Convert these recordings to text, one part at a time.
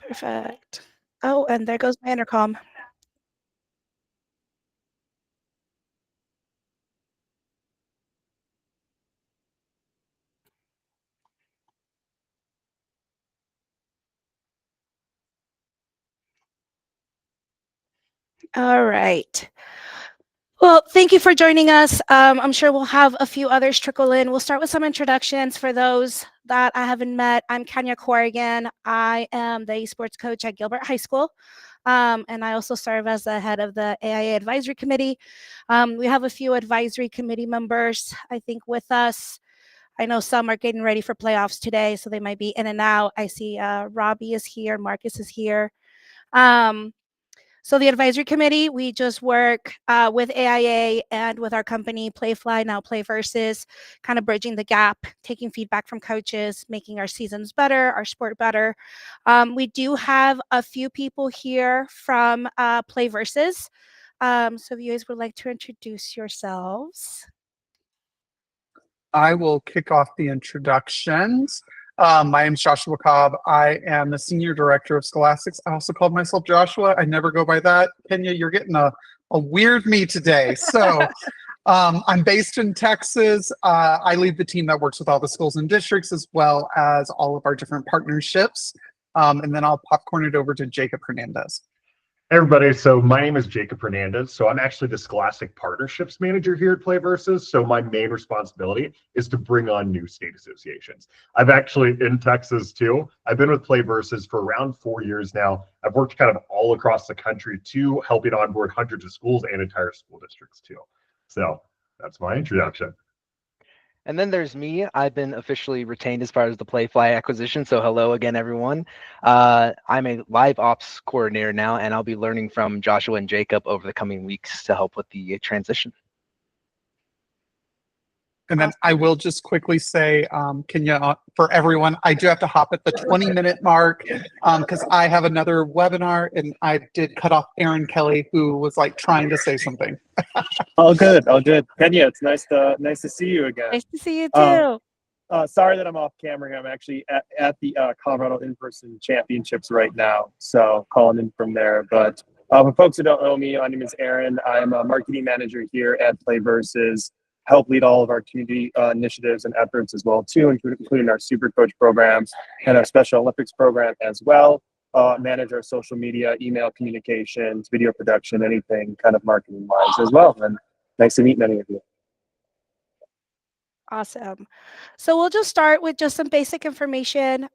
Perfect. Oh, and there goes my intercom. All right. Well, thank you for joining us. I'm sure we'll have a few others trickle in. We'll start with some introductions for those that I haven't met. I'm Kenya Corrigan. I am the esports coach at Gilbert High School. And I also serve as the head of the AIA Advisory Committee. We have a few advisory committee members, I think, with us. I know some are getting ready for playoffs today, so they might be in and out. I see Robbie is here, Marcus is here. So the advisory committee, we just work with AIA and with our company, Playfly, now Playversus, kind of bridging the gap, taking feedback from coaches, making our seasons better, our sport better. We do have a few people here from Playversus. So if you guys would like to introduce yourselves. I will kick off the introductions. My name is Joshua Cobb. I am the Senior Director of Scholastics. I also called myself Joshua. I never go by that. Kenya, you're getting a weird me today. So I'm based in Texas. I lead the team that works with all the schools and districts as well as all of our different partnerships. And then I'll popcorn it over to Jacob Hernandez. Hey everybody, so my name is Jacob Hernandez. So I'm actually the Scholastic Partnerships Manager here at Playversus. So my main responsibility is to bring on new state associations. I've actually in Texas too. I've been with Playversus for around 4 years now. I've worked kind of all across the country too, helping onboard hundreds of schools and entire school districts too. So that's my introduction. And then there's me. I've been officially retained as part of the Playfly acquisition. So hello again, everyone. I'm a live ops coordinator now, and I'll be learning from Joshua and Jacob over the coming weeks to help with the transition. And then I will just quickly say, Kenya, for everyone, I do have to hop at the 20-minute mark because I have another webinar, and I did cut off Aaron Kelly, who was like trying to say something. All good, all good. Kenya, it's nice to see you again. Nice to see you too. Sorry that I'm off camera here. I'm actually at the Colorado in-person championships right now, so calling in from there. But for folks who don't know me, my name is Aaron. I'm a marketing manager here at Playversus. Help lead all of our community initiatives and efforts as well too, including our Super Coach programs and our Special Olympics program as well. Manage our social media, email communications, video production, anything kind of marketing wise as well. And nice to meet many of you. Awesome. So we'll just start with just some basic information.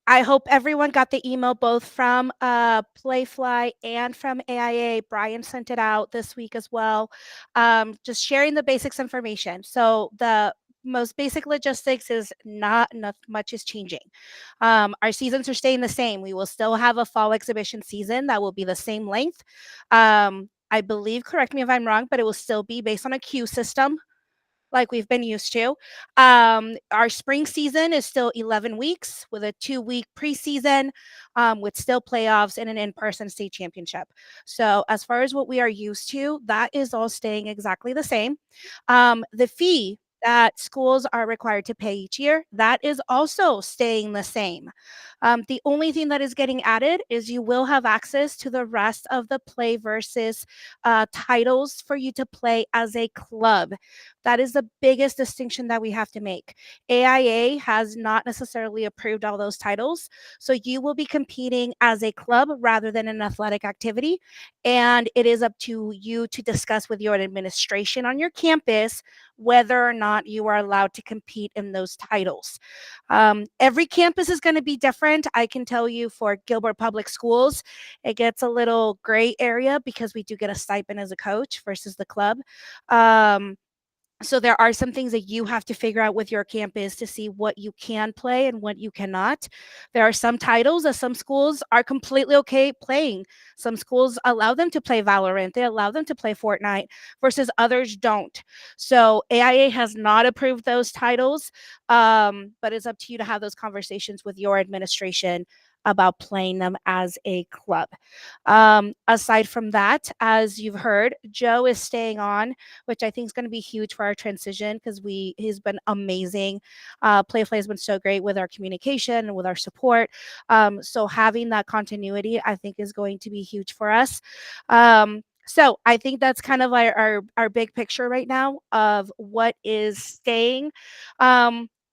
I hope everyone got the email both from Playfly and from AIA. Brian sent it out this week as well. Just sharing the basics information. So the most basic logistics is not much is changing. Our seasons are staying the same. We will still have a fall exhibition season that will be the same length. I believe, correct me if I'm wrong, but it will still be based on a queue system like we've been used to. Our spring season is still 11 weeks with a 2-week preseason with still playoffs and an in-person state championship. So as far as what we are used to, that is all staying exactly the same. The fee that schools are required to pay each year, that is also staying the same. The only thing that is getting added is you will have access to the rest of the Playversus titles for you to play as a club. That is the biggest distinction that we have to make. AIA has not necessarily approved all those titles, so you will be competing as a club rather than an athletic activity, and it is up to you to discuss with your administration on your campus whether or not you are allowed to compete in those titles. Every campus is going to be different. I can tell you for Gilbert Public Schools, it gets a little gray area because we do get a stipend as a coach versus the club. So there are some things that you have to figure out with your campus to see what you can play and what you cannot. There are some titles that some schools are completely okay playing. Some schools allow them to play Valorant. They allow them to play Fortnite versus others don't. So AIA has not approved those titles, but it's up to you to have those conversations with your administration about playing them as a club. Aside from that, as you've heard, Joe is staying on, which I think is going to be huge for our transition because he's been amazing. Playfly has been so great with our communication and with our support. So having that continuity, I think, is going to be huge for us. So I think that's kind of our big picture right now of what is staying.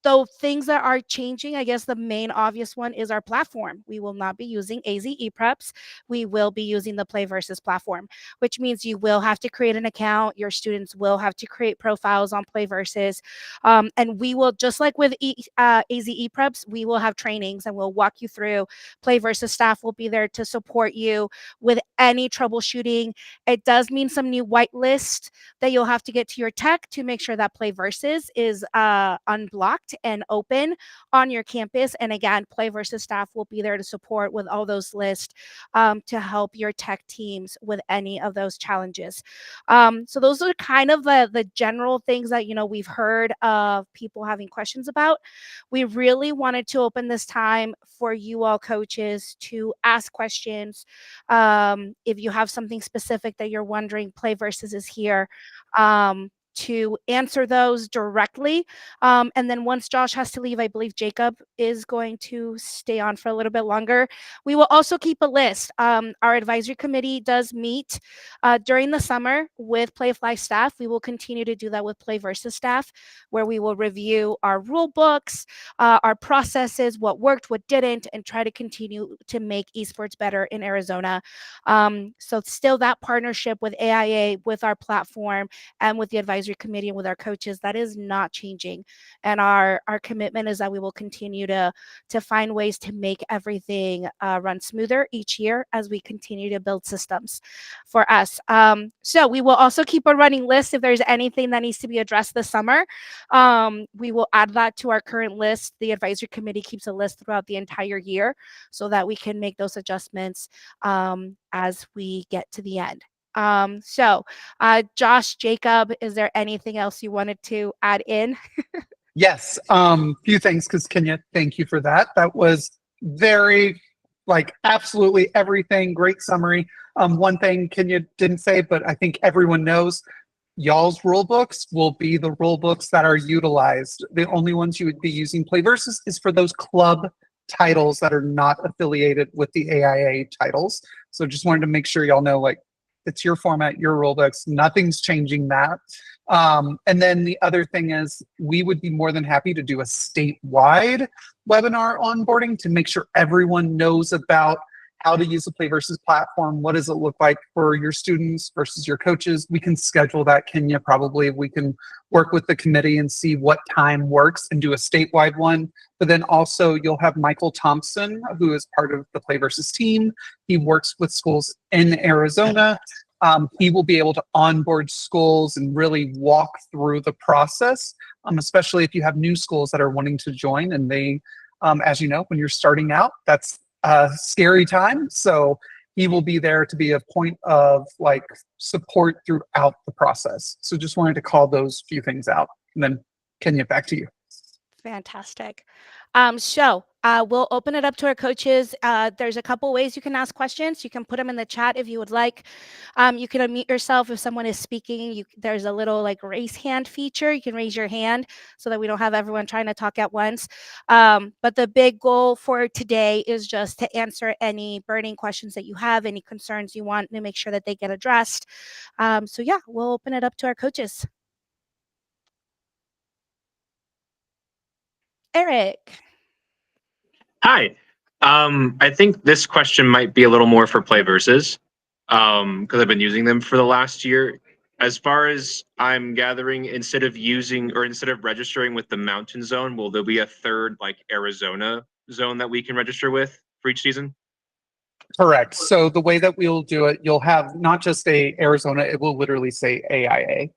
Though things that are changing, I guess the main obvious one is our platform. We will not be using AZ ePreps. We will be using the Play Versus platform, which means you will have to create an account. Your students will have to create profiles on Play Versus. And we will, just like with AZ ePreps, we will have trainings and we'll walk you through. Play Versus staff will be there to support you with any troubleshooting. It does mean some new whitelist that you'll have to get to your tech to make sure that Play Versus is unblocked and open on your campus. And again, Play Versus staff will be there to support with all those lists to help your tech teams with any of those challenges. So those are kind of the general things that, we've heard of people having questions about. We really wanted to open this time for you all coaches to ask questions. If you have something specific that you're wondering, Play Versus is here to answer those directly. And then once Josh has to leave, I believe Jacob is going to stay on for a little bit longer. We will also keep a list. Our advisory committee does meet during the summer with Playfly staff. We will continue to do that with Play Versus staff, where we will review our rule books, our processes, what worked, what didn't, and try to continue to make esports better in Arizona. So still that partnership with AIA, with our platform, and with the advisory committee and with our coaches, that is not changing. And our commitment is that we will continue to find ways to make everything run smoother each year as we continue to build systems for us. So we will also keep a running list if there's anything that needs to be addressed this summer. We will add that to our current list. The advisory committee keeps a list throughout the entire year so that we can make those adjustments as we get to the end. So Josh, Jacob, is there anything else you wanted to add in? Yes, few things, because Kenya, thank you for that. That was very, absolutely everything. Great summary. One thing Kenya didn't say, but I think everyone knows, y'all's rule books will be the rule books that are utilized. The only ones you would be using Play Versus is for those club titles that are not affiliated with the AIA titles. So just wanted to make sure y'all know, it's your format, your rule books. Nothing's changing that. And then the other thing is, we would be more than happy to do a statewide webinar onboarding to make sure everyone knows about how to use the Play Versus platform. What does it look like for your students versus your coaches? We can schedule that, Kenya. Probably we can work with the committee and see what time works and do a statewide one. But then also you'll have Michael Thompson, who is part of the Play Versus team. He works with schools in Arizona. He will be able to onboard schools and really walk through the process, especially if you have new schools that are wanting to join. And they, as you know, when you're starting out, that's a scary time. So he will be there to be a point of support throughout the process. So just wanted to call those few things out. And then Kenya, back to you. Fantastic. So we'll open it up to our coaches. There's a couple ways you can ask questions. You can put them in the chat if you would like. You can unmute yourself if someone is speaking. There's a little raise hand feature. You can raise your hand so that we don't have everyone trying to talk at once. But the big goal for today is just to answer any burning questions that you have, any concerns you want to make sure that they get addressed. So yeah, we'll open it up to our coaches. Eric. Hi. I think this question might be a little more for Play Versus, because I've been using them for the last year. As far as I'm gathering, instead of registering with the Mountain Zone, will there be a third Arizona zone that we can register with for each season? Correct. So the way that we'll do it, you'll have not just a Arizona, it will literally say AIA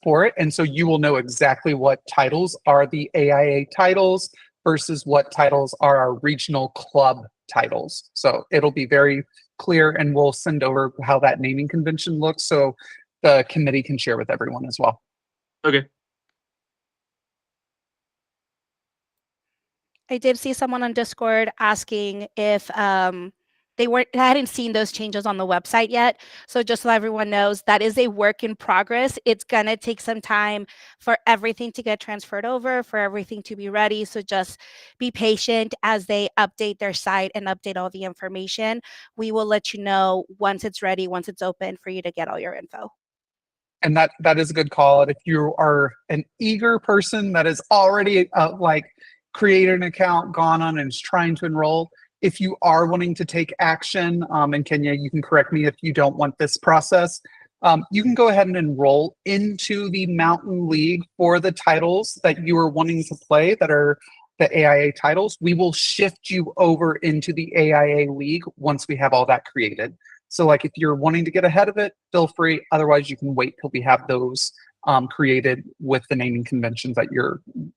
for it. And so you will know exactly what titles are the AIA titles versus what titles are our regional club titles. So it'll be very clear, and we'll send over how that naming convention looks so the committee can share with everyone as well. Okay. I did see someone on Discord asking if they hadn't seen those changes on the website yet. So just so everyone knows, that is a work in progress. It's gonna take some time for everything to get transferred over, for everything to be ready. So just be patient as they update their site and update all the information. We will let you know once it's ready, once it's open for you to get all your info. And that is a good call. And if you are an eager person that is already like created an account, gone on and is trying to enroll, if you are wanting to take action, and Kenya, you can correct me if you don't want this process, you can go ahead and enroll into the Mountain League for the titles that you are wanting to play that are the AIA titles. We will shift you over into the AIA League once we have all that created. So like if you're wanting to get ahead of it, feel free. Otherwise, you can wait till we have those created with the naming conventions that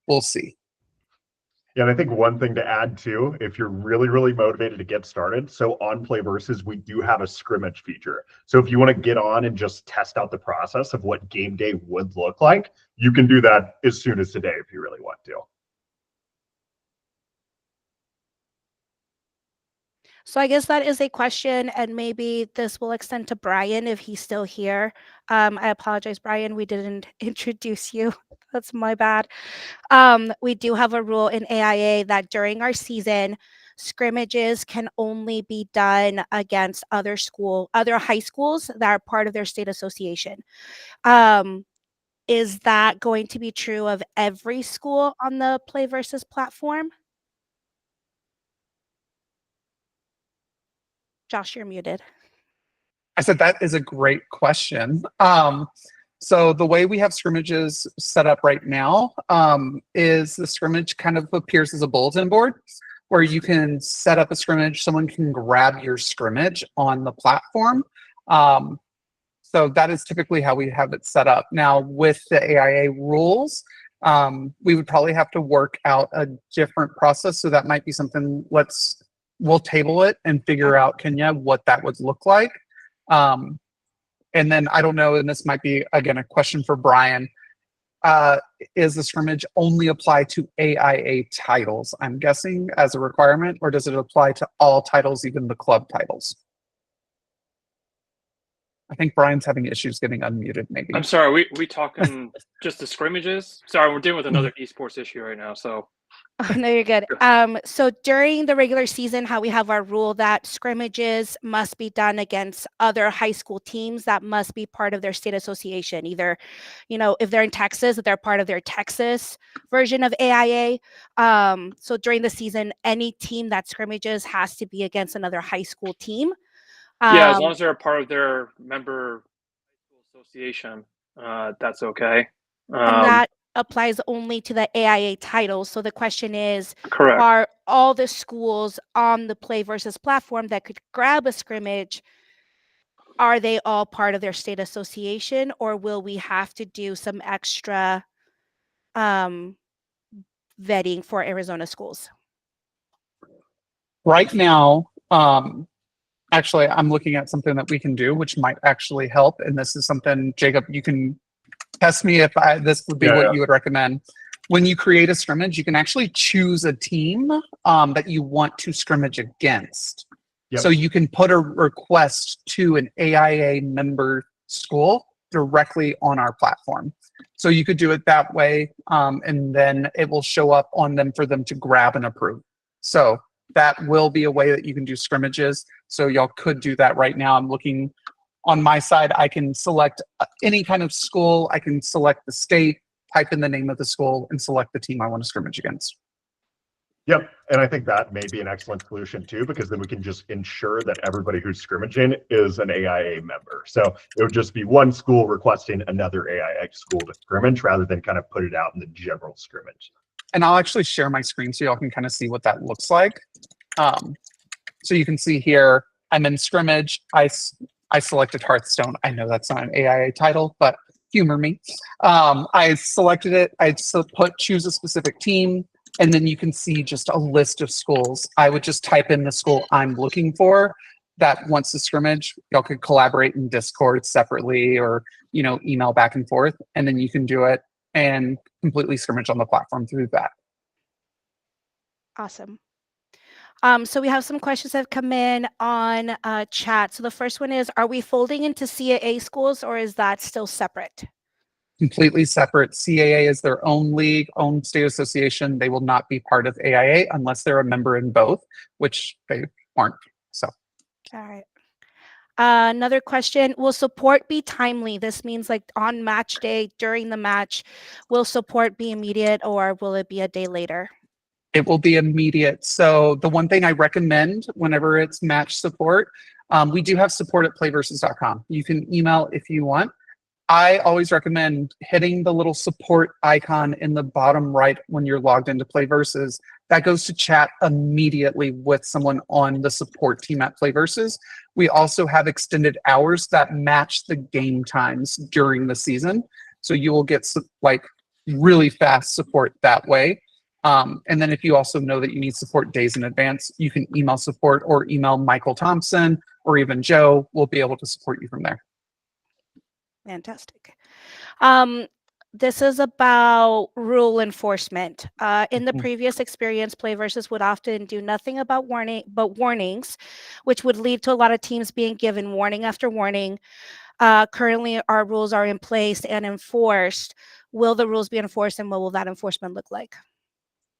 we'll see. Yeah, and I think one thing to add too, if you're really, really motivated to get started, so on Play Versus, we do have a scrimmage feature. So if you want to get on and just test out the process of what game day would look like, you can do that as soon as today if you really want to. So I guess that is a question, and maybe this will extend to Brian if he's still here. I apologize, Brian, we didn't introduce you. That's my bad. We do have a rule in AIA that during our season, scrimmages can only be done against other high schools that are part of their state association. Is that going to be true of every school on the Play Versus platform? Josh, you're muted. I said that is a great question. So the way we have scrimmages set up right now is the scrimmage kind of appears as a bulletin board where you can set up a scrimmage. Someone can grab your scrimmage on the platform. So that is typically how we have it set up. Now with the AIA rules, we would probably have to work out a different process. So that might be something we'll table it and figure out, Kenya, what that would look like. And then I don't know, and this might be, again, a question for Brian. Is the scrimmage only apply to AIA titles, I'm guessing, as a requirement, or does it apply to all titles, even the club titles? I think Brian's having issues getting unmuted, maybe. I'm sorry, we talking just the scrimmages? Sorry, we're dealing with another esports issue right now, so. Oh, no, you're good. So during the regular season, how we have our rule that scrimmages must be done against other high school teams that must be part of their state association. Either, if they're in Texas, they're part of their Texas version of AIA. So during the season, any team that scrimmages has to be against another high school team. Yeah, as long as they're a part of their member high school association, that's okay. And that applies only to the AIA titles. So the question is, correct. Are all the schools on the Play Versus platform that could grab a scrimmage, are they all part of their state association, or will we have to do some extra vetting for Arizona schools? Right now, actually, I'm looking at something that we can do, which might actually help. And this is something, Jacob, you can test me if this would be what you would recommend. When you create a scrimmage, you can actually choose a team that you want to scrimmage against. Yep. So you can put a request to an AIA member school directly on our platform. So you could do it that way, and then it will show up on them for them to grab and approve. So that will be a way that you can do scrimmages. So y'all could do that right now. I'm looking on my side. I can select any kind of school. I can select the state, type in the name of the school, and select the team I want to scrimmage against. Yep, and I think that may be an excellent solution too, because then we can just ensure that everybody who's scrimmaging is an AIA member. So it would just be one school requesting another AIA school to scrimmage rather than kind of put it out in the general scrimmage. And I'll actually share my screen so y'all can kind of see what that looks like. So you can see here, I'm in scrimmage. I selected Hearthstone. I know that's not an AIA title, but humor me. I selected it. I choose a specific team, and then you can see just a list of schools. I would just type in the school I'm looking for that wants to scrimmage. Y'all could collaborate in Discord separately or, email back and forth, and then you can do it and completely scrimmage on the platform through that. Awesome. So we have some questions that have come in on chat. So the first one is, are we folding into CAA schools or is that still separate? Completely separate. CAA is their own league, own state association. They will not be part of AIA unless they're a member in both, which they aren't. So, All right. Another question, will support be timely? This means like on match day, during the match, will support be immediate or will it be a day later? it will be immediate. So the one thing I recommend whenever it's match support, we do have support at playversus.com. You can email if you want. I always recommend hitting the little support icon in the bottom right when you're logged into Playversus. That goes to chat immediately with someone on the support team at Playversus. We also have extended hours that match the game times during the season. So you will get like really fast support that way. And then if you also know that you need support days in advance, you can email support or email Michael Thompson or even Joe. We'll be able to support you from there. Fantastic. This is about rule enforcement. In the previous experience, Playversus would often do nothing about warnings, which would lead to a lot of teams being given warning after warning. Currently, our rules are in place and enforced. Will the rules be enforced and what will that enforcement look like?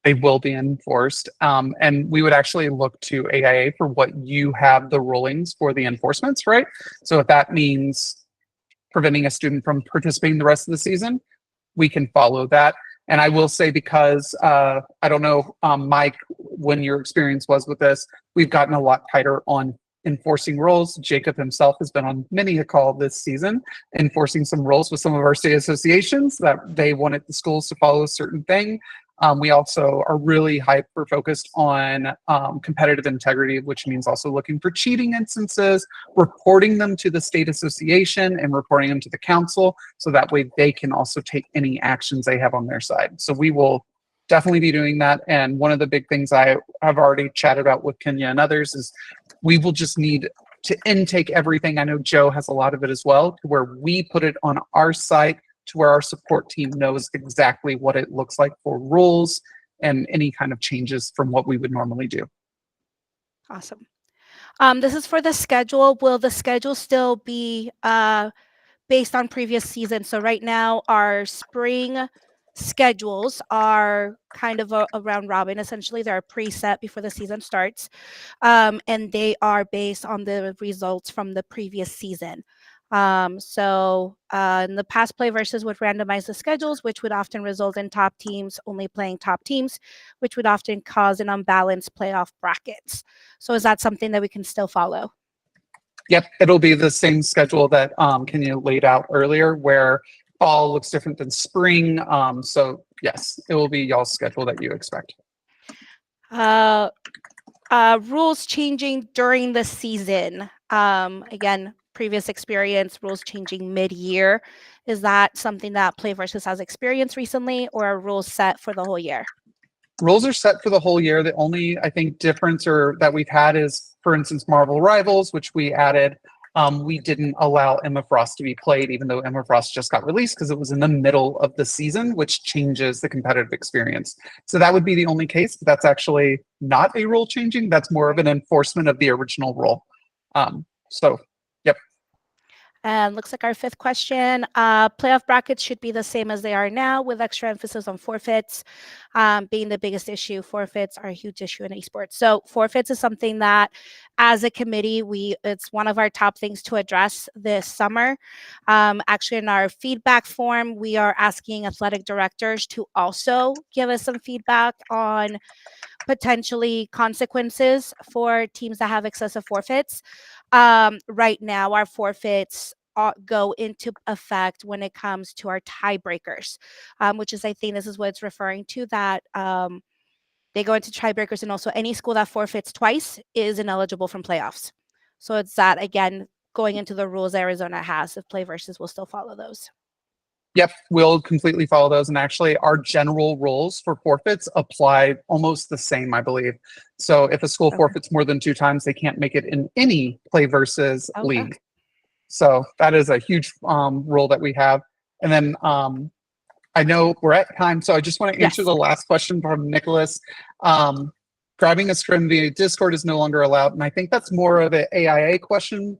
They will be enforced. And we would actually look to AIA for what you have the rulings for the enforcements, right? So if that means preventing a student from participating the rest of the season, we can follow that. And I will say, because I don't know, Mike, when your experience was with this, we've gotten a lot tighter on enforcing rules. Jacob himself has been on many a call this season, enforcing some rules with some of our state associations that they wanted the schools to follow a certain thing. We also are really hyper focused on competitive integrity, which means also looking for cheating instances, reporting them to the state association and reporting them to the council, so that way they can also take any actions they have on their side. So we will definitely be doing that. And one of the big things I have already chatted about with Kenya and others is we will just need to intake everything. I know Joe has a lot of it as well, to where we put it on our site, to where our support team knows exactly what it looks like for rules and any kind of changes from what we would normally do. Awesome. This is for the schedule. Will the schedule still be based on previous seasons? So right now, our spring schedules are kind of a round robin. Essentially, they're preset before the season starts, and they are based on the results from the previous season. In the past, Playversus would randomize the schedules, which would often result in top teams only playing top teams, which would often cause an unbalanced playoff brackets. So is that something that we can still follow? Yep, it'll be the same schedule that Kenya laid out earlier, where fall looks different than spring. So yes, it will be y'all's schedule that you expect. Rules changing during the season. Again, previous experience, rules changing mid-year. Is that something that Playversus has experienced recently, or are rules set for the whole year? Rules are set for the whole year. The only, I think, difference that we've had is, for instance, Marvel Rivals, which we added. We didn't allow Emma Frost to be played, even though Emma Frost just got released, because it was in the middle of the season, which changes the competitive experience. So that would be the only case, but that's actually not a rule changing. That's more of an enforcement of the original rule. Yep. And looks like our fifth question, playoff brackets should be the same as they are now, with extra emphasis on forfeits being the biggest issue. Forfeits are a huge issue in esports. So forfeits is something that, as a committee, it's one of our top things to address this summer. Actually, in our feedback form, we are asking athletic directors to also give us some feedback on potentially consequences for teams that have excessive forfeits. Right now, our forfeits go into effect when it comes to our tiebreakers, which is, I think this is what it's referring to, that they go into tiebreakers, and also any school that forfeits twice is ineligible from playoffs. So it's that, again, going into the rules Arizona has, if Playversus will still follow those. Yep, we'll completely follow those. And actually, our general rules for forfeits apply almost the same, I believe. So if a school forfeits more than 2 times, they can't make it in any Playversus league. So that is a huge rule that we have. And then I know we're at time, so I just want to answer the last question from Nicholas. grabbing a scrim via Discord is no longer allowed. And I think that's more of an AIA question.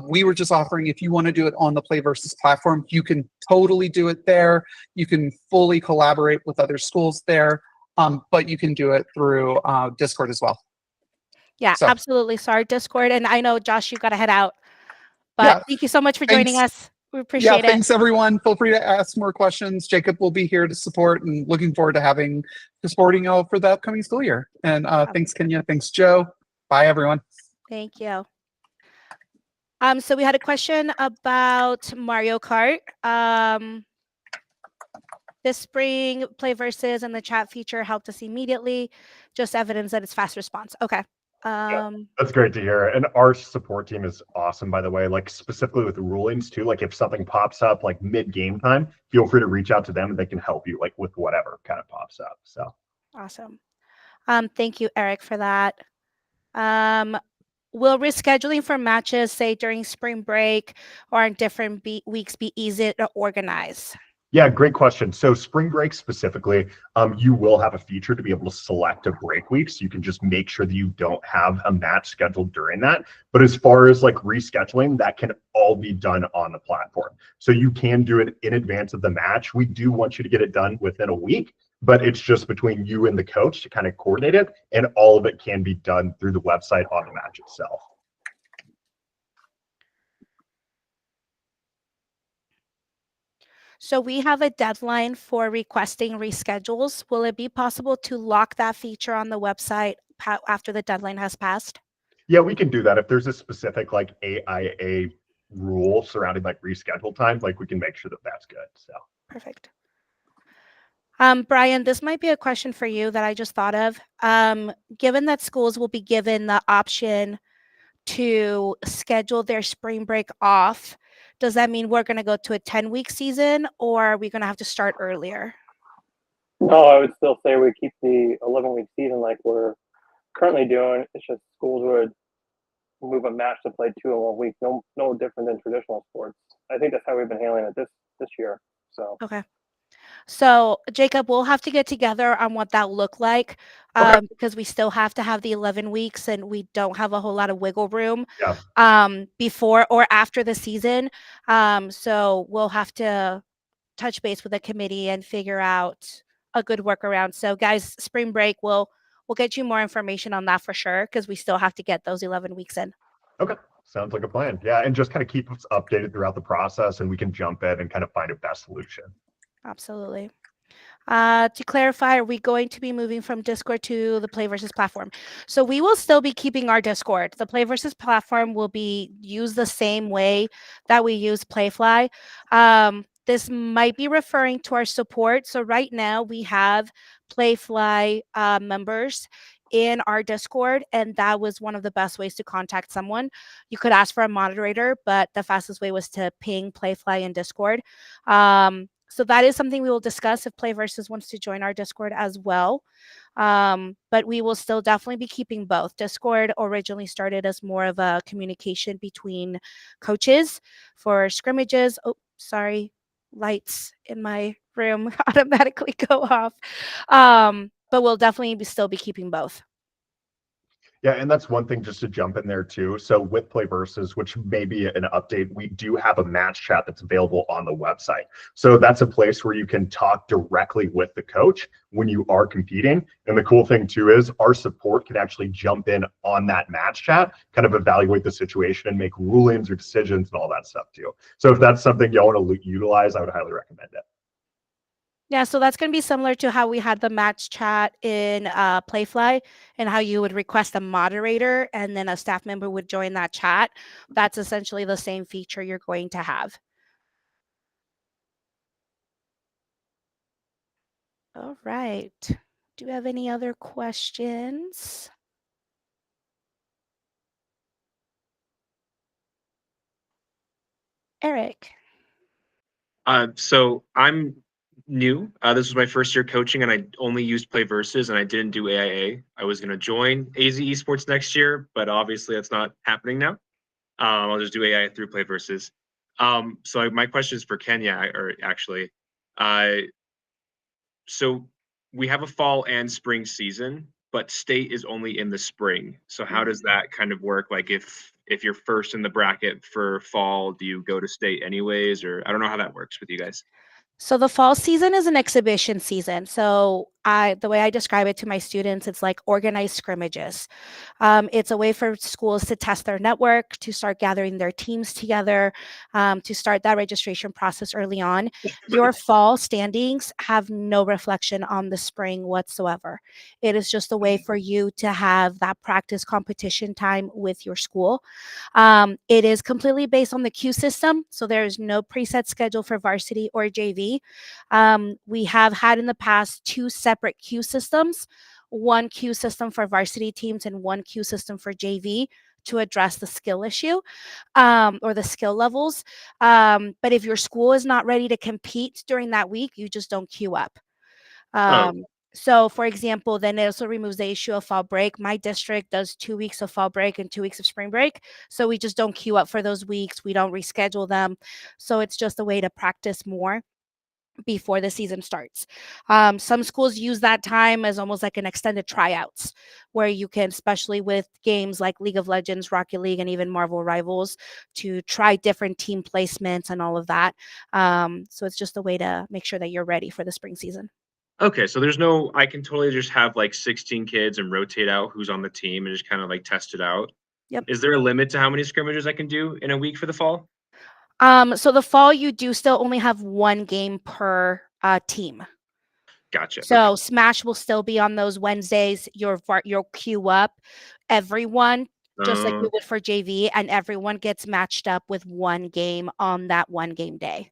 We were just offering, if you want to do it on the Play Versus platform, you can totally do it there. You can fully collaborate with other schools there, but you can do it through Discord as well. Yeah, So, absolutely. Sorry, Discord. And I know, Josh, you got to head out. But yeah, thank you so much for joining thanks. us. We appreciate it. Thanks everyone. Feel free to ask more questions. Jacob will be here to support, and looking forward to supporting you all for the upcoming school year. And thanks, Kenya. Thanks, Joe. Bye, everyone. Thank you. So we had a question about Mario Kart. This spring, Play Versus and the chat feature helped us immediately. Just evidence that it's fast response. Okay. That's great to hear. And our support team is awesome, by the way, like specifically with the rulings too. Like if something pops up like mid game time, feel free to reach out to them and they can help you like with whatever kind of pops up. So awesome. Thank you, Eric, for that. Will rescheduling for matches, say during spring break or in different weeks, be easy to organize? yeah, great question. So spring break specifically, you will have a feature to be able to select a break week. So you can just make sure that you don't have a match scheduled during that. But as far as like rescheduling, that can all be done on the platform. So you can do it in advance of the match. We do want you to get it done within a week, but it's just between you and the coach to kind of coordinate it. And all of it can be done through the website on the match itself. So we have a deadline for requesting reschedules. Will it be possible to lock that feature on the website after the deadline has passed? Yeah, we can do that. If there's a specific like AIA rule surrounding like reschedule time, like we can make sure that that's good. So perfect. Brian, this might be a question for you that I just thought of. Given that schools will be given the option to schedule their spring break off, does that mean we're going to go to a 10-week season, or are we going to have to start earlier? No, I would still say we keep the 11-week season like we're currently doing. It's just schools would move a match to play 2 in 1 week. No different than traditional sports. I think that's how we've been handling it this year. So okay. So Jacob, we'll have to get together on what that look like, because we still have to have the 11 weeks and we don't have a whole lot of wiggle room before or after the season. So we'll have to touch base with the committee and figure out a good workaround. So guys, spring break, we'll get you more information on that for sure, because we still have to get those 11 weeks in. okay, sounds like a plan. Yeah, and just kind of keep us updated throughout the process and we can jump in and kind of find a best solution. Absolutely. To clarify, are we going to be moving from Discord to the Play Versus platform? So we will still be keeping our Discord. The Play Versus platform will be used the same way that we use Playfly. This might be referring to our support. So right now we have Playfly members in our Discord, and that was one of the best ways to contact someone. You could ask for a moderator, but the fastest way was to ping Playfly in Discord. So that is something we will discuss if Play Versus wants to join our Discord as well. But we will still definitely be keeping both. Discord originally started as more of a communication between coaches for scrimmages. Oh, sorry, lights in my room automatically go off. But we'll definitely still be keeping both. Yeah, and that's one thing just to jump in there too. So with Play Versus, which may be an update, we do have a match chat that's available on the website. So that's a place where you can talk directly with the coach when you are competing. And the cool thing too is our support can actually jump in on that match chat, kind of evaluate the situation and make rulings or decisions and all that stuff too. So if that's something y'all want to utilize, I would highly recommend it. Yeah, so that's going to be similar to how we had the match chat in Playfly, and how you would request a moderator and then a staff member would join that chat. That's essentially the same feature you're going to have. All right. Do you have any other questions? Eric. So I'm new. This was my first year coaching, and I only used Play Versus, and I didn't do AIA. I was going to join AZ Esports next year, but obviously that's not happening now. I'll just do AIA through Play Versus. So my question is for Kenya, or actually, so we have a fall and spring season, but state is only in the spring. So how does that kind of work? Like if you're first in the bracket for fall, do you go to state anyways? Or I don't know how that works with you guys. So the fall season is an exhibition season. So the way I describe it to my students, it's like organized scrimmages. It's a way for schools to test their network, to start gathering their teams together, to start that registration process early on. Your fall standings have no reflection on the spring whatsoever. It is just a way for you to have that practice competition time with your school. It is completely based on the Q system, so there is no preset schedule for varsity or JV. We have had in the past 2 separate Q systems, one Q system for varsity teams and one Q system for JV to address the skill issue or the skill levels. But if your school is not ready to compete during that week, you just don't queue up. Oh, So, for example, then it also removes the issue of fall break. My district does 2 weeks of fall break and 2 weeks of spring break. So we just don't queue up for those weeks. We don't reschedule them. So it's just a way to practice more before the season starts. Some schools use that time as almost like an extended tryouts, where you can, especially with games like League of Legends, Rocket League, and even Marvel Rivals, to try different team placements and all of that. So it's just a way to make sure that you're ready for the spring season. okay. So there's no, I can totally just have like 16 kids and rotate out who's on the team and just kind of like test it out. Yep. Is there a limit to how many scrimmages I can do in a week for the fall? So the fall, you do still only have 1 game per team. Gotcha. So Okay. Smash will still be on those Wednesdays. You'll queue up everyone just like you would for JV, and everyone gets matched up with 1 game on that 1 game day.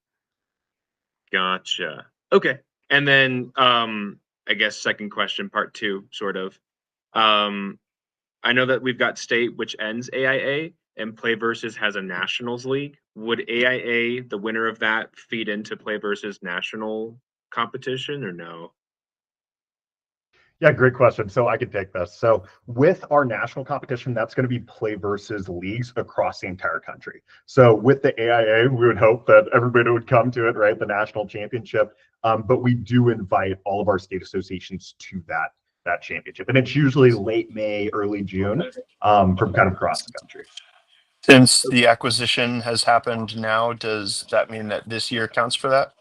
Gotcha. Okay. And then I guess second question, part 2, sort of. Um I know that we've got state which ends AIA and Play Versus has a nationals league. Would AIA, the winner of that, feed into Play Versus national competition or no? Yeah, great question. So I could take this. So with our national competition, that's going to be play versus leagues across the entire country. So with the AIA, we would hope that everybody would come to it, right? The national championship. But we do invite all of our state associations to that championship, and it's usually late May, early June, from kind of across the country. Since the acquisition has happened now, does that mean that this year counts for that?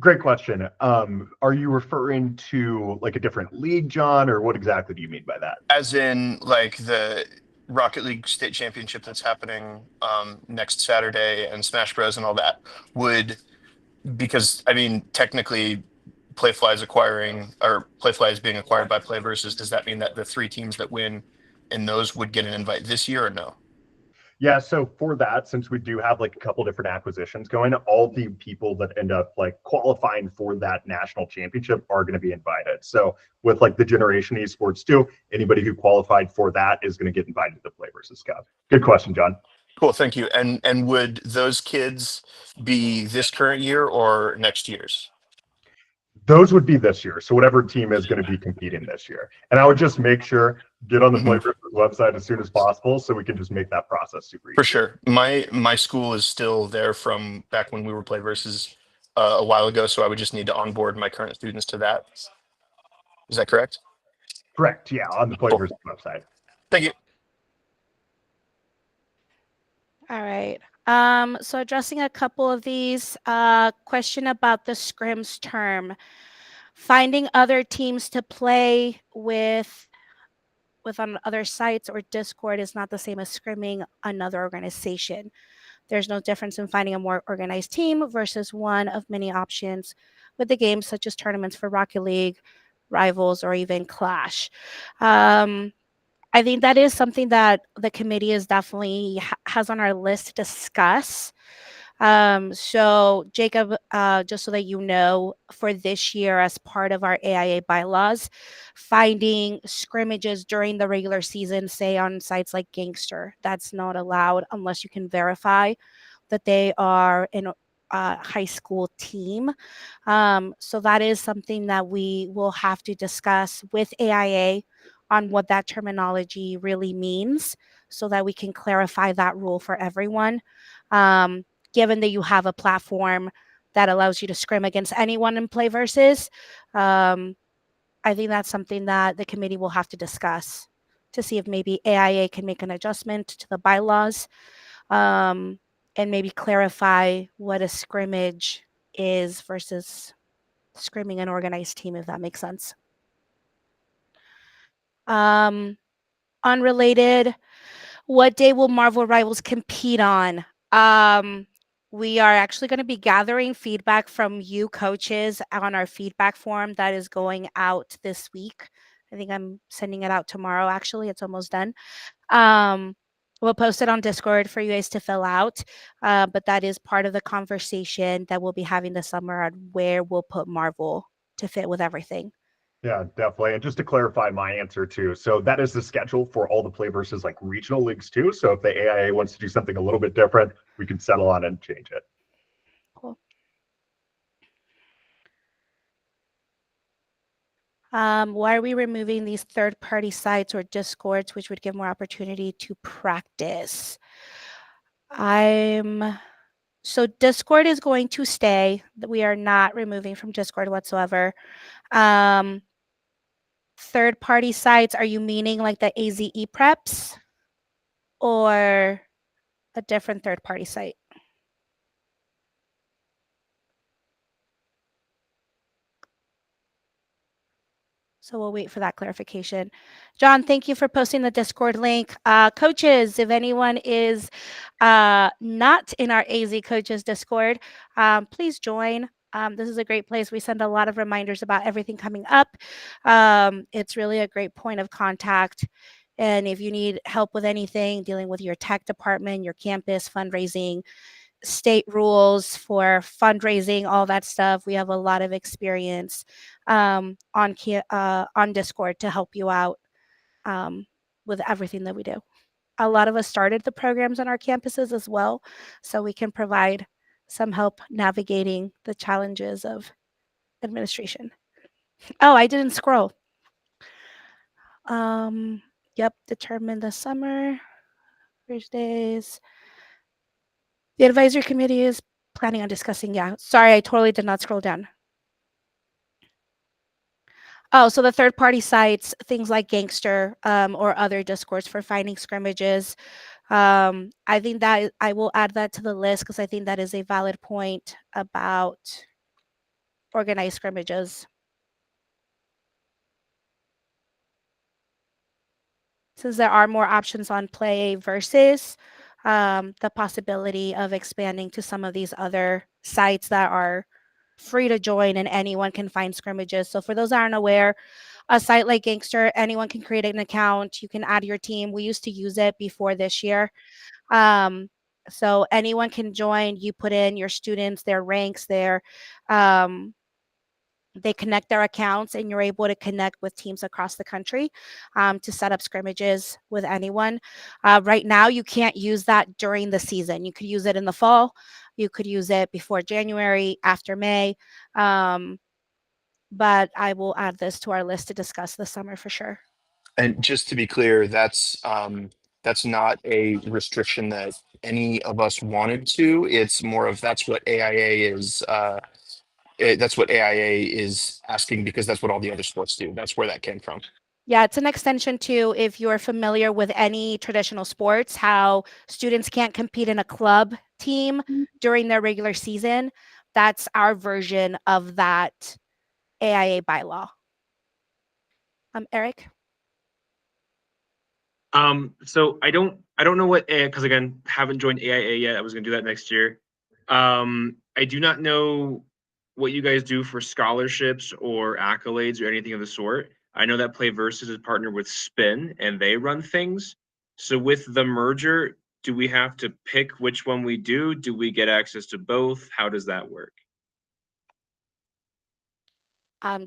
Great question. Are you referring to like a different league, John, or what exactly do you mean by that? As in, like the Rocket League state championship that's happening next Saturday and Smash Bros and all that because I mean technically Playfly is being acquired by Play Versus. Does that mean that the 3 teams that win in those would get an invite this year or no? Yeah, so for that, since we do have like a couple different acquisitions going, all the people that end up like qualifying for that national championship are going to be invited. So with like the Generation Esports 2, anybody who qualified for that is going to get invited to the Play versus Cup. Good question, John. Cool, thank you. And would those kids be this current year or next year's? Those would be this year. So whatever team is going to be competing this year. And I would just make sure, get on the Play versus website as soon as possible so we can just make that process super easy. For sure. My school is still there from back when we were Play versus a while ago, so I would just need to onboard my current students to that. Is that correct? Correct. Yeah, on the Play Cool. versus website. Thank you. All right. So addressing a couple of these, question about the scrims term. Finding other teams to play with on other sites or Discord is not the same as scrimming another organization. There's no difference in finding a more organized team versus one of many options with the games such as tournaments for Rocket League, Rivals, or even Clash. I think that is something that the committee is definitely has on our list to discuss. So Jacob, just so that you know, for this year, as part of our AIA bylaws, finding scrimmages during the regular season, say on sites like Gangster, that's not allowed unless you can verify that they are in a high school team. So that is something that we will have to discuss with AIA on what that terminology really means so that we can clarify that rule for everyone. Given that you have a platform that allows you to scrim against anyone in Play Versus, I think that's something that the committee will have to discuss to see if maybe AIA can make an adjustment to the bylaws, and maybe clarify what a scrimmage is versus scrimming an organized team, if that makes sense. Unrelated, what day will Marvel Rivals compete on? We are actually going to be gathering feedback from you coaches on our feedback form that is going out this week. I think I'm sending it out tomorrow. Actually, it's almost done. We'll post it on Discord for you guys to fill out. But that is part of the conversation that we'll be having this summer on where we'll put Marvel to fit with everything. Yeah, definitely. And just to clarify my answer too, so that is the schedule for all the play versus like regional leagues too. So if the AIA wants to do something a little bit different, we can settle on and change it. Cool. Why are we removing these third-party sites or Discords, which would give more opportunity to practice? So Discord is going to stay. We are not removing from Discord whatsoever. Third-party sites, are you meaning like the AZE preps or a different third-party site? So we'll wait for that clarification. John, thank you for posting the Discord link. Coaches, if anyone is not in our AZ Coaches Discord, please join. This is a great place. We send a lot of reminders about everything coming up. It's really a great point of contact. And if you need help with anything, dealing with your tech department, your campus, fundraising, state rules for fundraising, all that stuff, we have a lot of experience on Discord to help you out with everything that we do. A lot of us started the programs on our campuses as well, so we can provide some help navigating the challenges of administration. Oh, I didn't scroll. Yep, determine the summer, Thursdays. The advisory committee is planning on discussing, yeah, sorry, I totally did not scroll down. Oh, so the third-party sites, things like Gangster or other Discords for finding scrimmages. I think that I will add that to the list because I think that is a valid point about organized scrimmages. Since there are more options on play versus the possibility of expanding to some of these other sites that are free to join and anyone can find scrimmages. So for those that aren't aware, a site like Gangster, anyone can create an account. You can add your team. We used to use it before this year. So anyone can join. You put in your students, their ranks, they connect their accounts and you're able to connect with teams across the country to set up scrimmages with anyone. Right now, you can't use that during the season. You could use it in the fall. You could use it before January, after May. But I will add this to our list to discuss this summer for sure. And just to be clear, that's not a restriction that any of us wanted to. It's more of that's what AIA is. That's what AIA is asking because that's what all the other sports do. That's where that came from. Yeah, it's an extension to if you're familiar with any traditional sports, how students can't compete in a club team during their regular season. That's our version of that AIA bylaw. Eric? So I don't know what because again, haven't joined AIA yet. I was gonna do that next year. I do not know what you guys do for scholarships or accolades or anything of the sort. I know that Play Versus is partnered with Spin and they run things. So with the merger, do we have to pick which one we do? Do we get access to both? How does that work?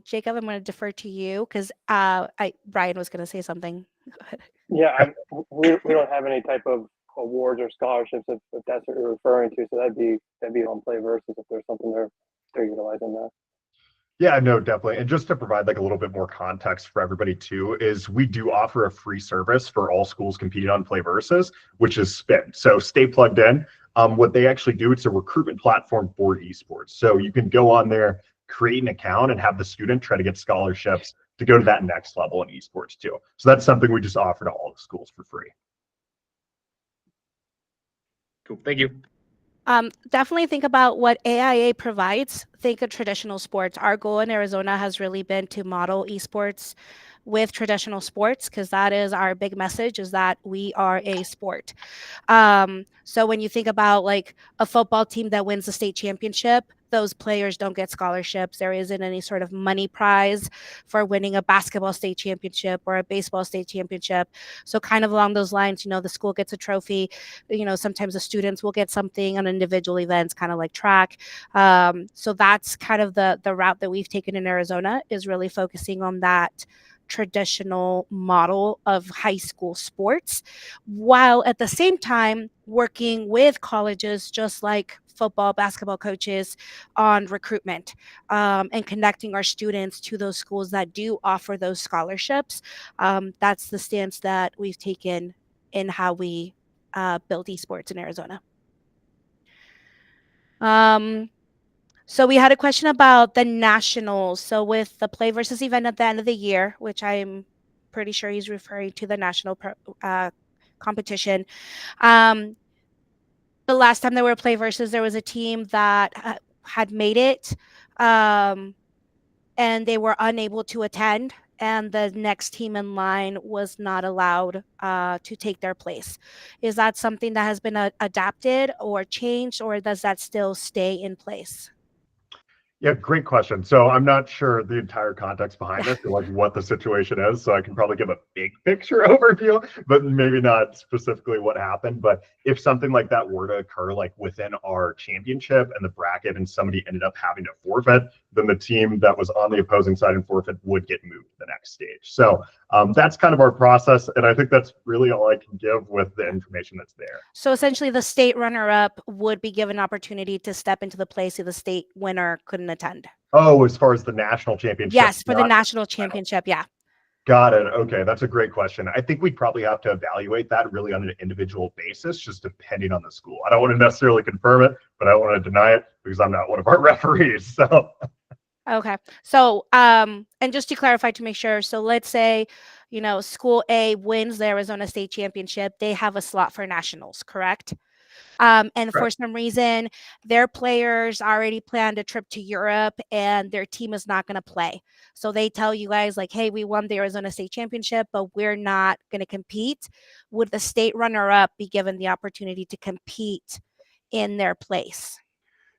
Jacob, I'm going to defer to you because Brian was going to say something. Go ahead. Yeah, we don't have any type of awards or scholarships if that's what you're referring to. So that'd be on Play Versus if there's something they're utilizing that. Yeah, no, definitely. And just to provide like a little bit more context for everybody too, is we do offer a free service for all schools competing on Play Versus, which is Spin. So stay plugged in. What they actually do, it's a recruitment platform for esports. So you can go on there, create an account and have the student try to get scholarships to go to that next level in esports too. So that's something we just offer to all the schools for free. Cool. Thank you. Definitely think about what AIA provides. Think of traditional sports. Our goal in Arizona has really been to model esports with traditional sports, because that is our big message, is that we are a sport. So when you think about like a football team that wins the state championship, those players don't get scholarships. There isn't any sort of money prize for winning a basketball state championship or a baseball state championship. So kind of along those lines, the school gets a trophy. Sometimes the students will get something on individual events, kind of like track. So that's kind of the route that we've taken in Arizona, is really focusing on that traditional model of high school sports, while at the same time working with colleges just like football, basketball coaches on recruitment, and connecting our students to those schools that do offer those scholarships. That's the stance that we've taken in how we build esports in Arizona. So we had a question about the nationals. So with the play versus event at the end of the year, which I'm pretty sure he's referring to the national competition. The last time there were play versus, there was a team that had made it, and they were unable to attend, and the next team in line was not allowed to take their place. Is that something that has been adapted or changed, or does that still stay in place? Yeah, great question. So I'm not sure the entire context behind this or like what the situation is. So I can probably give a big picture overview, but maybe not specifically what happened. But if something like that were to occur, like within our championship and the bracket, and somebody ended up having to forfeit, then the team that was on the opposing side and forfeit would get moved to the next stage. So that's kind of our process. And I think that's really all I can give with the information that's there. So essentially the state runner-up would be given an opportunity to step into the place of the state winner couldn't attend. Oh, as far as the national championship? Yes, for the national championship, yeah. Got it. Okay, that's a great question. I think we'd probably have to evaluate that really on an individual basis, just depending on the school. I don't want to necessarily confirm it, but I don't want to deny it because I'm not one of our referees. So okay. So and just to clarify, to make sure, so let's say, school A wins the Arizona State Championship, they have a slot for nationals, correct? And for some reason, their players already planned a trip to Europe and their team is not going to play. So they tell you guys like, hey, we won the Arizona State Championship, but we're not going to compete. Would the state runner-up be given the opportunity to compete in their place?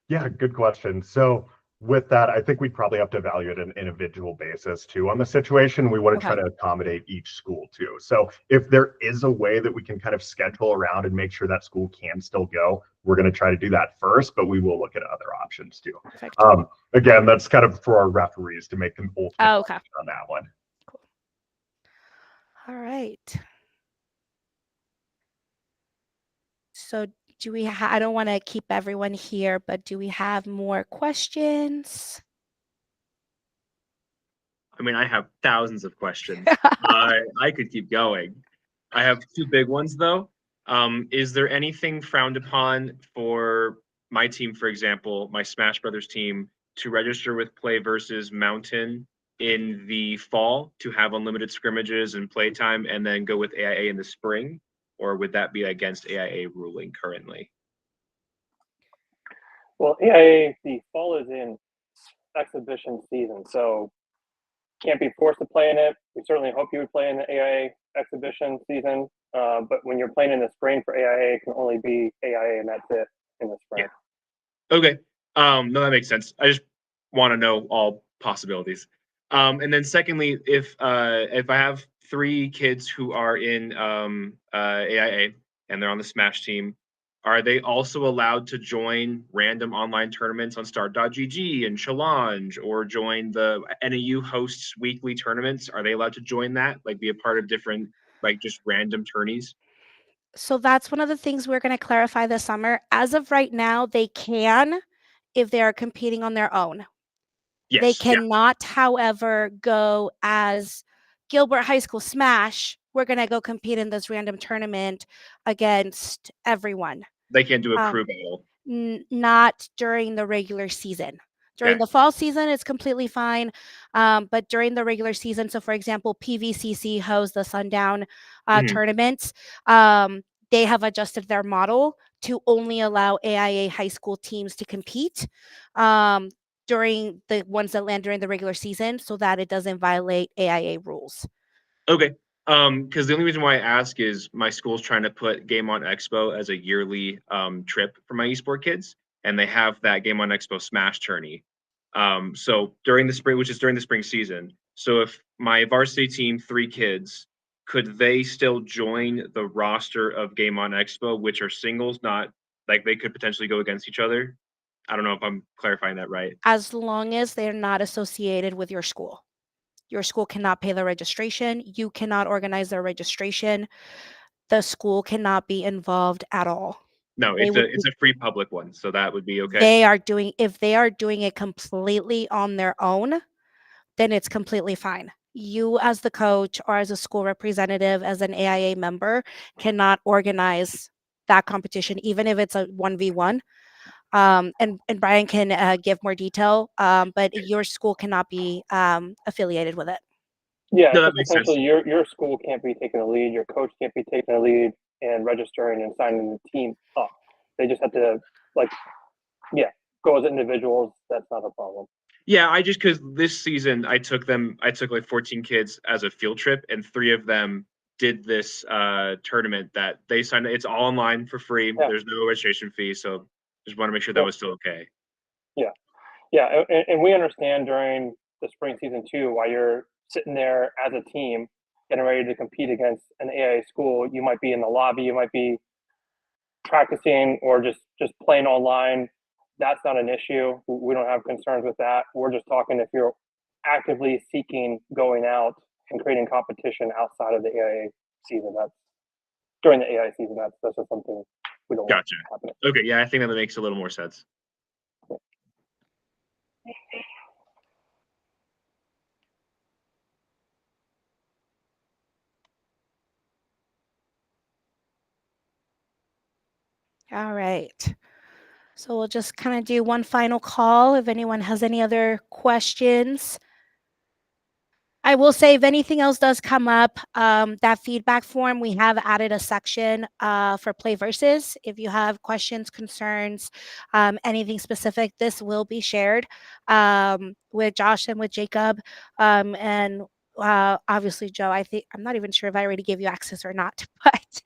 yeah, good question. So with that, I think we'd probably have to evaluate an individual basis too on the situation. We want to try to accommodate each school too. So if there is a way that we can kind of schedule around and make sure that school can still go, we're going to try to do that first, but we will look at other options too. Again, that's kind of for our referees to make an ultimate on that one. Cool. All right. So do we I don't want to keep everyone here, but do we have more questions? I mean, I have thousands of questions. I could keep going. I have two big ones though. Is there anything frowned upon for my team, for example, my Smash Brothers team, to register with Play versus Mountain in the fall to have unlimited scrimmages and playtime and then go with AIA in the spring? Or would that be against AIA ruling currently? Well, AIA, the fall is in exhibition season, so can't be forced to play in it. We certainly hope you would play in the AIA exhibition season, but when you're playing in the spring for AIA, it can only be AIA, and that's it in the spring. Yeah. Okay. No, that makes sense. I just want to know all possibilities. And then secondly, if I have 3 kids who are in AIA and they're on the Smash team, are they also allowed to join random online tournaments on Start.gg and Challenge, or join the NAU hosts weekly tournaments? Are they allowed to join that, like be a part of different, like just random tourneys? So that's one of the things we're going to clarify this summer. As of right now, they can if they are competing on their own. Yes, they cannot, however, go as Gilbert High School Smash. We're going to go compete in this random tournament against everyone. They can't do a crew battle. Not during the regular season. During Okay. the fall season, it's completely fine. But during the regular season, so for example, PVCC hosts the Sundown Mhm. tournaments. They have adjusted their model to only allow AIA high school teams to compete during the ones that land during the regular season so that it doesn't violate AIA rules. Okay. Because the only reason why I ask is my school's trying to put Game On Expo as a yearly trip for my esport kids, and they have that Game On Expo Smash tourney. So during the spring, which is during the spring season. So if my varsity team, 3 kids, could they still join the roster of Game On Expo, which are singles, not like they could potentially go against each other? I don't know if I'm clarifying that right. As long as they're not associated with your school. Your school cannot pay the registration. You cannot organize their registration. The school cannot be involved at all. No, They would it's a free public one, so that would be okay. if they are doing it completely on their own, then it's completely fine. You as the coach or as a school representative, as an AIA member, cannot organize that competition, even if it's a 1v1. And Brian can give more detail, but your school cannot be affiliated with it. Yeah, No, so that makes sense. essentially your school can't be taking the lead, your coach can't be taking the lead and registering and signing the team up. They just have to go as individuals. That's not a problem. Yeah, I just because this season I took like 14 kids as a field trip, and 3 of them did this tournament that they signed. It's all online for free. Yeah. There's no registration fee, so just want to make sure that was still okay. Yeah, and we understand during the spring season too, while you're sitting there as a team getting ready to compete against an AIA school, you might be in the lobby, you might be practicing or just playing online. That's not an issue. We don't have concerns with that. We're just talking if you're actively seeking going out and creating competition outside of the AIA season. That's during the AIA season. That's just something we don't want Gotcha. happening. Okay, yeah, I think that makes a little more sense. All right. So we'll just kind of do one final call if anyone has any other questions. I will say if anything else does come up, that feedback form, we have added a section for Play Versus. If you have questions, concerns, anything specific, this will be shared with Josh and with Jacob. And obviously, Joe, I'm not even sure if I already gave you access or not, but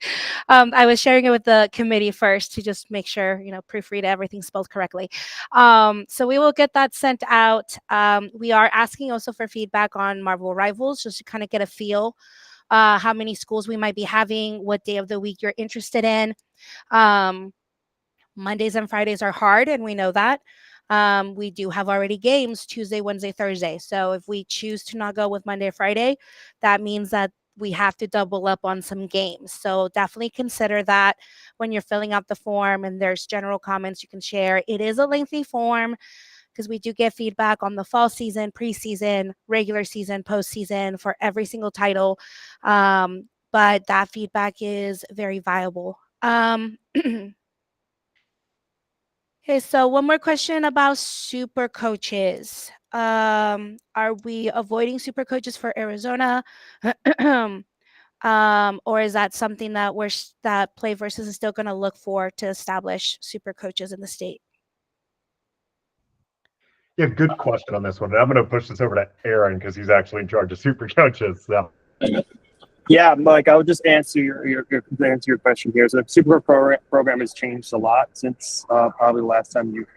I was sharing it with the committee first to just make sure, proofread everything spelled correctly. So we will get that sent out. We are asking also for feedback on Marvel Rivals, just to kind of get a feel how many schools we might be having, what day of the week you're interested in. Mondays and Fridays are hard, and we know that. We do have already games Tuesday, Wednesday, Thursday. So if we choose to not go with Monday, Friday, that means that we have to double up on some games. So definitely consider that when you're filling out the form, and there's general comments you can share. It is a lengthy form because we do get feedback on the fall season, preseason, regular season, postseason for every single title. But that feedback is very viable. Okay, so one more question about super coaches. Are we avoiding super coaches for Arizona? Or is that something that that Play Versus is still going to look for to establish super coaches in the state? Yeah, good question on this one. And I'm going to push this over to Aaron because he's actually in charge of super coaches. So. Yeah, Mike, I would just answer your question here. So the Super program has changed a lot since probably the last time you've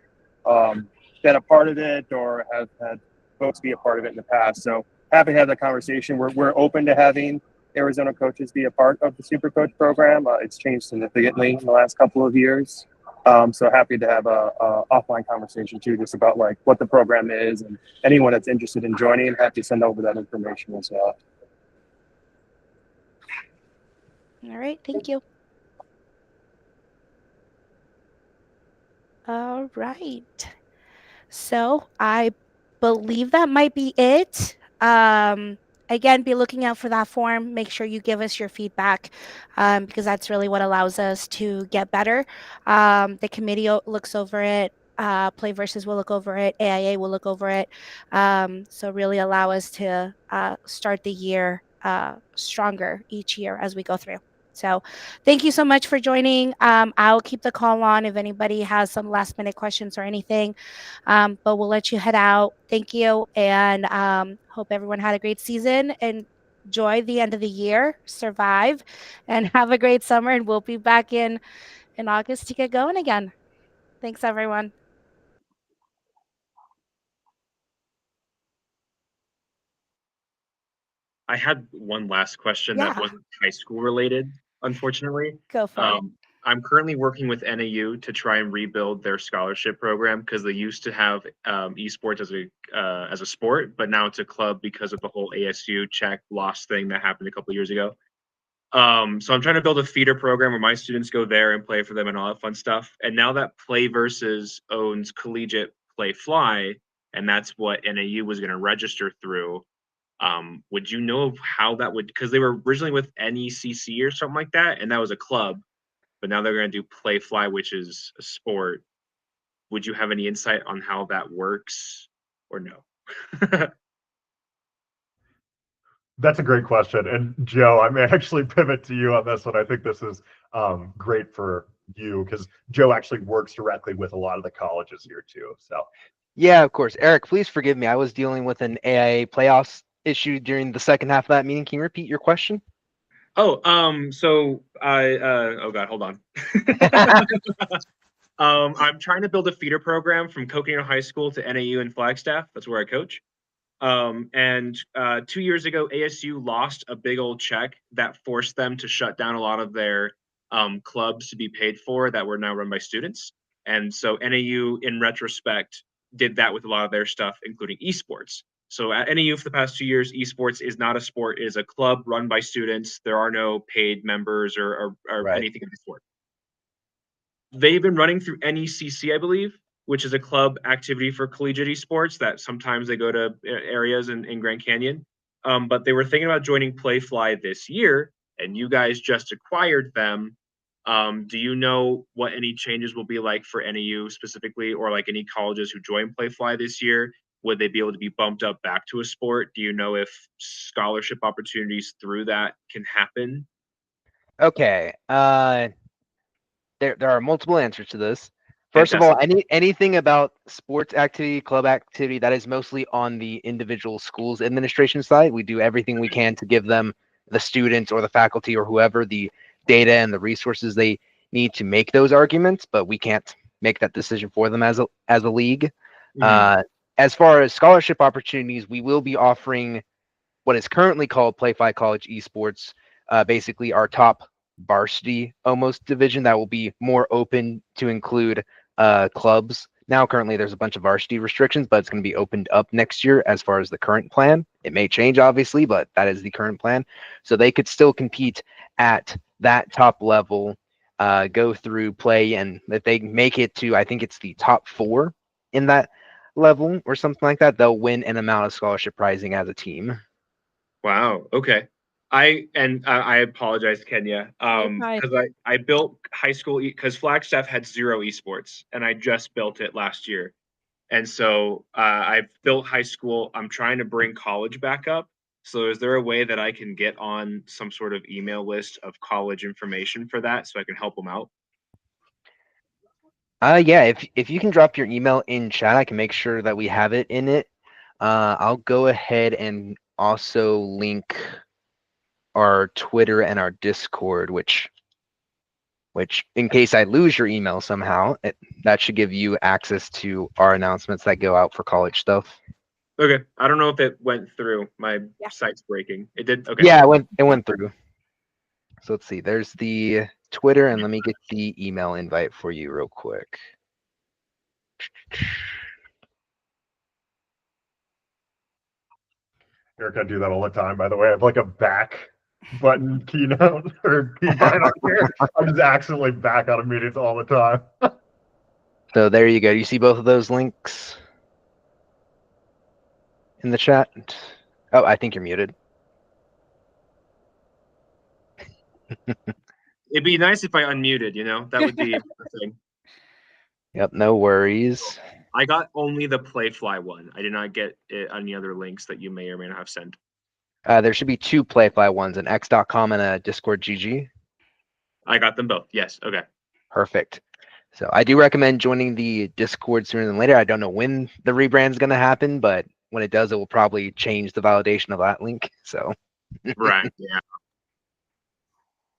been a part of it or have had folks be a part of it in the past. So happy to have that conversation. We're open to having Arizona coaches be a part of the Super Coach program. It's changed significantly in the last couple of years. So happy to have a offline conversation too, just about like what the program is, and anyone that's interested in joining, happy to send over that information as well. All right, thank you. All right. So I believe that might be it. Again, be looking out for that form. Make sure you give us your feedback because that's really what allows us to get better. The committee looks over it Play Versus will look over it. AIA will look over it. So really allow us to start the year stronger each year as we go through. So thank you so much for joining. I'll keep the call on if anybody has some last minute questions or anything. But we'll let you head out. Thank you. And hope everyone had a great season and enjoy the end of the year, survive, and have a great summer. And we'll be back in August to get going again. Thanks, everyone. I had one last question that Yeah. wasn't high school related, unfortunately. Go for it. I'm currently working with NAU to try and rebuild their scholarship program because they used to have esports as a sport, but now it's a club because of the whole ASU check loss thing that happened a couple years ago. So I'm trying to build a feeder program where my students go there and play for them and all that fun stuff. And now that Play Versus owns Collegiate Play Fly, and that's what NAU was going to register through. Would you know of how that would, because they were originally with NECC or something like that, and that was a club, but now they're going to do Play Fly, which is a sport. Would you have any insight on how that works or no? That's a great question. And Joe, I may actually pivot to you on this one. I think this is great for you because Joe actually works directly with a lot of the colleges here too. So Yeah, of course. Eric, please forgive me. I was dealing with an AIA playoffs issue during the second half of that meeting. Can you repeat your question? Oh, so oh God, hold on. I'm trying to build a feeder program from Coconino High School to NAU and Flagstaff. That's where I coach. And 2 years ago, ASU lost a big old check that forced them to shut down a lot of their clubs to be paid for that were now run by students. And so NAU, in retrospect, did that with a lot of their stuff, including esports. So at NAU for the past 2 years, esports is not a sport; it is a club run by students. There are no paid members or Right. anything of the sort. They've been running through NECC, I believe, which is a club activity for collegiate esports that sometimes they go to areas in Grand Canyon. But they were thinking about joining Playfly this year, and you guys just acquired them. Do you know what any changes will be like for NAU specifically, or like any colleges who join Playfly this year? Would they be able to be bumped up back to a sport? Do you know if scholarship opportunities through that can happen? Okay. There are multiple answers to this. First of Fantastic. all, anything about sports activity, club activity, that is mostly on the individual schools administration side. We do everything we can to give them, the students or the faculty or whoever, the data and the resources they need to make those arguments, but we can't make that decision for them as a league. As far as scholarship opportunities, we will be offering what is currently called Playfly College Esports, basically our top varsity almost division that will be more open to include clubs. Now, currently, there's a bunch of varsity restrictions, but it's going to be opened up next year as far as the current plan. It may change, obviously, but that is the current plan. So they could still compete at that top level, go through play, and if they make it to, I think it's the top 4 in that level or something like that, they'll win an amount of scholarship pricing as a team. Wow. Okay. I apologize, Kenya, because I built high school because Flagstaff had 0 esports, and I just built it last year, and so I've built high school. I'm trying to bring college back up. So is there a way that I can get on some sort of email list of college information for that so I can help them out? Yeah, if you can drop your email in chat, I can make sure that we have it in it. I'll go ahead and also link our Twitter and our Discord, which in case I lose your email somehow, that should give you access to our announcements that go out for college stuff. Okay. I don't know if it went through. My site's breaking. It did. Okay. Yeah, it went through. So let's see. There's the Twitter, and let me get the email invite for you real quick. Eric, I do that all the time, by the way. I have like a back button keynote or keybind on here. I just accidentally back out of meetings all the time. So there you go. You see both of those links in the chat? Oh, I think you're muted. It'd be nice if I unmuted, that would be a thing. Yep, no worries. I got only the Playfly one. I did not get any other links that you may or may not have sent. There should be 2 Playfly ones, an X.com and a Discord GG. I got them both. Yes. Okay. Perfect. So I do recommend joining the Discord sooner than later. I don't know when the rebrand is going to happen, but when it does, it will probably change the validation of that link. So, Right. Yeah.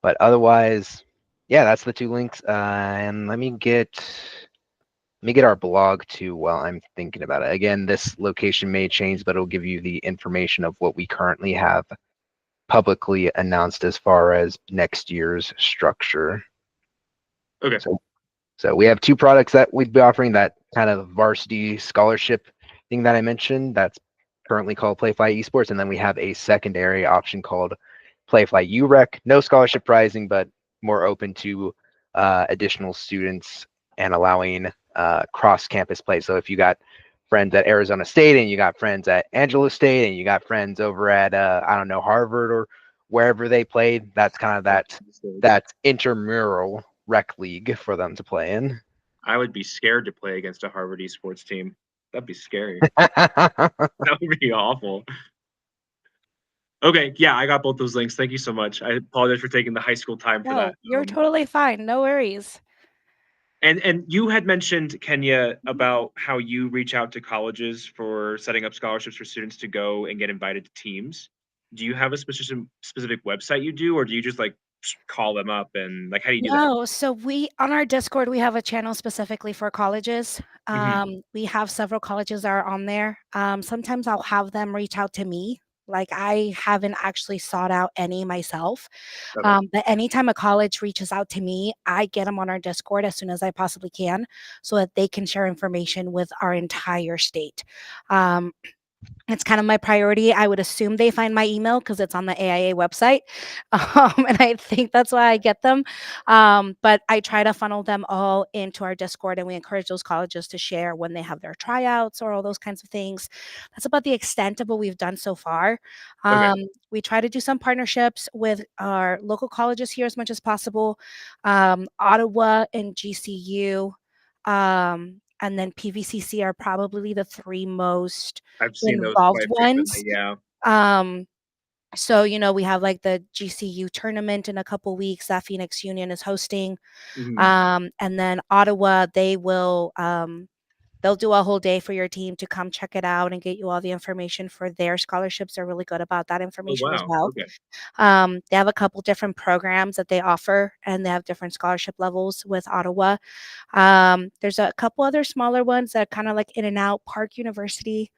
but otherwise, yeah, that's the 2 links. And let me get our blog too while I'm thinking about it. Again, this location may change, but it'll give you the information of what we currently have publicly announced as far as next year's structure. Okay. So we have 2 products that we'd be offering, that kind of varsity scholarship thing that I mentioned that's currently called Playfly Esports, and then we have a secondary option called Playfly UREC. No scholarship pricing, but more open to additional students and allowing cross-campus play. So if you got friends at Arizona State and you got friends at Angelo State and you got friends over at I don't know, Harvard or wherever they played, that's kind of that intramural rec league for them to play in. I would be scared to play against a Harvard esports team. That'd be scary. That would be awful. Okay, yeah, I got both those links. Thank you so much. I apologize for taking the high school time for No, that. you're totally fine. No worries. And you had mentioned, Kenya, about how you reach out to colleges for setting up scholarships for students to go and get invited to teams. Do you have a specific website you do, or do you just like call them up and like how do you do that? No, so we on our Discord we have a channel specifically for colleges. We have several colleges that are on there. Sometimes I'll have them reach out to me. Like I haven't actually sought out any myself. Okay. But anytime a college reaches out to me, I get them on our Discord as soon as I possibly can so that they can share information with our entire state. Um, it's kind of my priority. I would assume they find my email because it's on the AIA website. And I think that's why I get them. But I try to funnel them all into our Discord, and we encourage those colleges to share when they have their tryouts or all those kinds of things. That's about the extent of what we've done so far. Okay. We try to do some partnerships with our local colleges here as much as possible. Ottawa and GCU. And then PVCC are probably the 3 most I've seen those involved quite frequently. ones. Yeah. So, we have like the GCU tournament in a couple weeks that Phoenix Union is hosting. And then Ottawa, they'll do a whole day for your team to come check it out and get you all the information for their scholarships. They're really good about that Oh information as wow. well. Okay. They have a couple different programs that they offer, and they have different scholarship levels with Ottawa. There's a couple other smaller ones that are kind of like in and out. Park University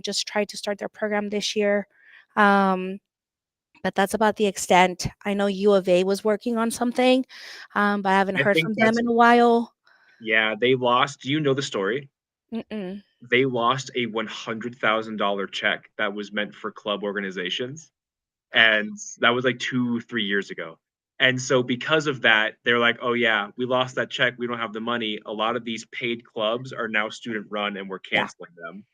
just tried to start their program this year. But that's about the extent. I know U of A was working on something, but I haven't I heard think from them that's in a while. yeah, they lost. Do you know the story? Mm-mm. They lost a $100,000 check that was meant for club organizations. And that was like 2-3 years ago. And so because of that, they're like, oh yeah, we lost that check. We don't have the money. A lot of these paid clubs are now student run and we're Yeah. canceling them.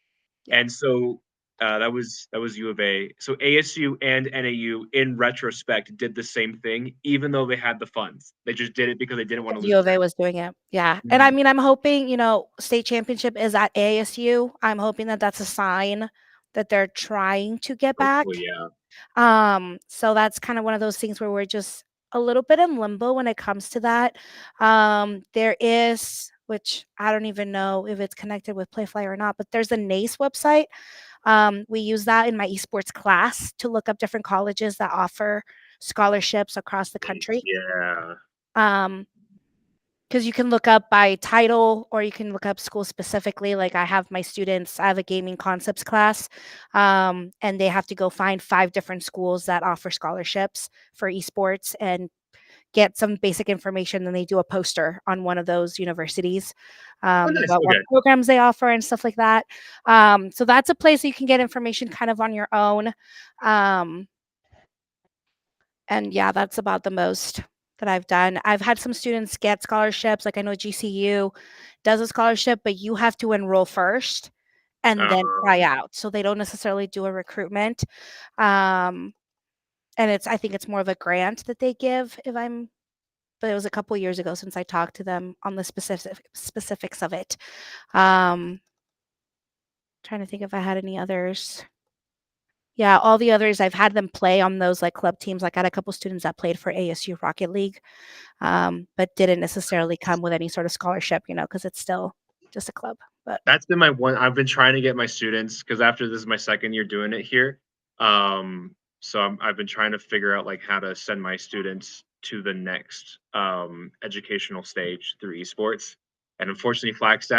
Yeah. And so that was U of A. So ASU and NAU, in retrospect, did the same thing, even though they had the funds. They just did it because they didn't want to lose. U of A was doing it. Yeah. And I mean, I'm hoping, state championship is at ASU. I'm hoping that that's a sign that they're trying to get back. Hopefully, yeah. So that's kind of one of those things where we're just a little bit in limbo when it comes to that. There is, which I don't even know if it's connected with Playfly or not, but there's a NACE website. We use that in my esports class to look up different colleges that offer scholarships across the country. Yeah. Because you can look up by title or you can look up school specifically. Like I have my students, I have a gaming concepts class, and they have to go find 5 different schools that offer scholarships for esports and get some basic information. Then they do a poster on one of those universities Nice. about what programs they offer and stuff like that. So that's a place you can get information kind of on your own. And yeah, that's about the most that I've done. I've had some students get scholarships. Like I know GCU does a scholarship, but you have to enroll first and then try out. So they don't necessarily do a recruitment. And I think it's more of a grant that they give, if I'm but it was a couple years ago since I talked to them on the specifics of it. Trying to think if I had any others. Yeah, all the others I've had them play on those like club teams. Like I had a couple students that played for ASU Rocket League, but didn't necessarily come with any sort of scholarship, because it's still just a club. But That's been my one. I've been trying to get my students, because after this is my second year doing it here. So I've been trying to figure out like how to send my students to the next educational stage through esports. And unfortunately, Flagstaff